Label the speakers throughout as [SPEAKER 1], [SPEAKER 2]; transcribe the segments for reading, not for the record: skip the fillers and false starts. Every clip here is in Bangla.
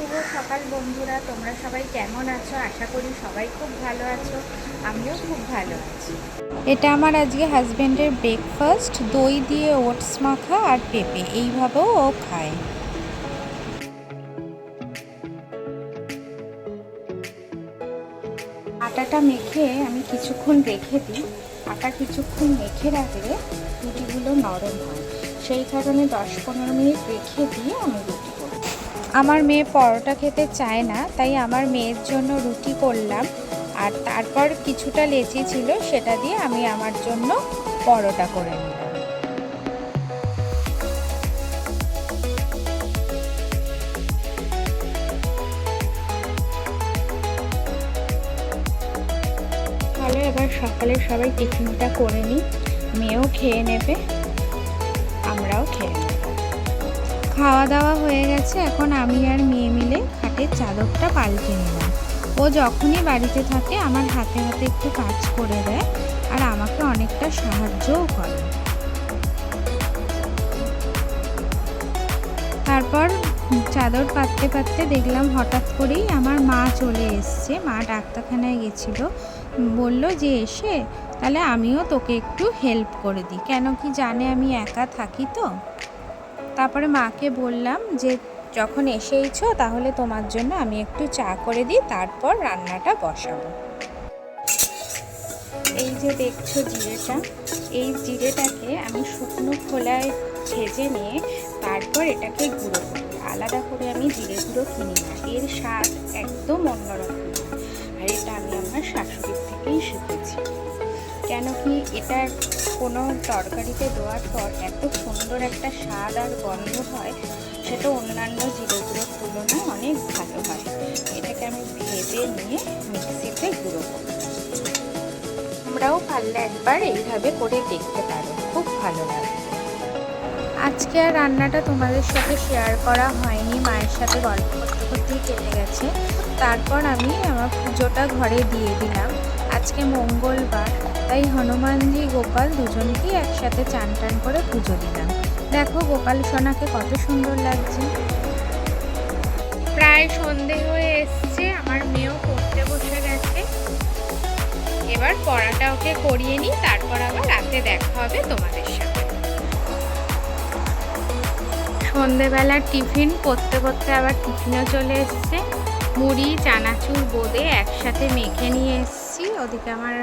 [SPEAKER 1] শুভ সকাল বন্ধুরা, তোমরা সবাই কেমন আছো? আশা করি সবাই খুব ভালো আছো। আমিও খুব ভালো আছি। এটা আমার আজকে হাজবেন্ডের ব্রেকফাস্ট, দই দিয়ে ওটস মাখা আর পেঁপে, এইভাবেও ও খায়। আটাটা মেখে আমি কিছুক্ষণ রেখে দিই। আটা কিছুক্ষণ মেখে রাখলে রুটিগুলো নরম হয়, সেই কারণে 10-15 মিনিট রেখে দিয়ে আমি রুটি করি। আমার মেয়ে পরোটা খেতে চায় না, তাই আমার মেয়ের জন্য রুটি করলাম, আর তারপর কিছুটা লেচি ছিল সেটা দিয়ে আমি আমার জন্য পরোটা করে নিলাম। তাহলে এবার সকালে সবাই টিফিনটা করে নিই, মেয়েও খেয়ে নেবে, আমরাও খেয়ে নেব। খাওয়া দাওয়া হয়ে গেছে, এখন আমি আর মেয়ে মিলে খাটের চাদরটা পাল্টে নিলাম। ও যখনই বাড়িতে থাকে আমার হাতে হাতে একটু কাজ করে দেয় আর আমাকে অনেকটা সাহায্যও করে। তারপর চাদর পাততে পাততে দেখলাম হঠাৎ করেই আমার মা চলে এসছে। মা ডাক্তারখানায় গেছিলো, বলল যে এসে তাহলে আমিও তোকে একটু হেল্প করে দিই, কেন কি জানে আমি একা থাকি তো। তারপরে মাকে বললাম যে যখন এসেইছো তাহলে তোমার জন্য আমি একটু চা করে দিই, তারপর রান্নাটা বসাবো। এই যে দেখছো জিরেটা, এই জিরেটাকে আমি শুকনো খোলায় ভেজে নিয়ে তারপর এটাকে গুঁড়ো করি। আলাদা করে আমি জিরে গুঁড়ো কিনি না, এর স্বাদ একদম অন্যরকম। আর এটা আমি আমার শাশুড়ির থেকেই শিখেছি, কেন কি এটার কোনো তরকারিতে দেওয়ার পর এত সুন্দর একটা স্বাদ আর গন্ধ হয়, সেটা অন্যান্য জিরে গুঁড়োর তুলনায় অনেক ভালো হয়। এটাকে আমি ভেজে নিয়ে মিক্সিতে গুঁড়ো করি। তোমরাও পারলে একবার এইভাবে করে দেখতে পারো, খুব ভালো লাগে। আজকে আর রান্নাটা তোমাদের সাথে শেয়ার করা হয়নি, মায়ের সাথে গল্প করতে করতেই কেটে গেছে। তারপর আমি আমার পুজোটা ঘরে দিয়ে দিলাম। আজকে মঙ্গলবার, তাই হনুমানজি গোপাল দুজনকেই একসাথে চান টান করে পুজো দিলাম। দেখো গোপাল সোনাকে কত সুন্দর লাগছে। প্রায় সন্ধে হয়ে এসছে, আমার মেয়েও পড়তে বসে গেছে। এবার পড়াটা ওকে করিয়ে নিই, তারপর আবার রাতে দেখা হবে তোমাদের সাথে। সন্ধেবেলার টিফিন করতে করতে আবার টিফিনও চলে এসছে। মুড়ি চানাচুর বোঁদে একসাথে মেখে নিয়ে এসেছি। ওদিকে আমার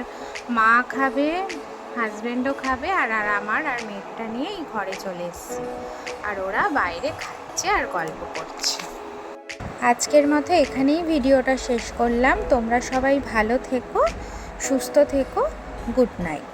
[SPEAKER 1] মা খাবে, হাজব্যান্ডও খাবে, আর আমার আর মেয়েটা নিয়ে এই ঘরে চলে এসেছি। আর ওরা বাইরে খাচ্ছে আর গল্প করছে। আজকের মতো এখানেই ভিডিওটা শেষ করলাম। তোমরা সবাই ভালো থেকো, সুস্থ থেকো। Good night.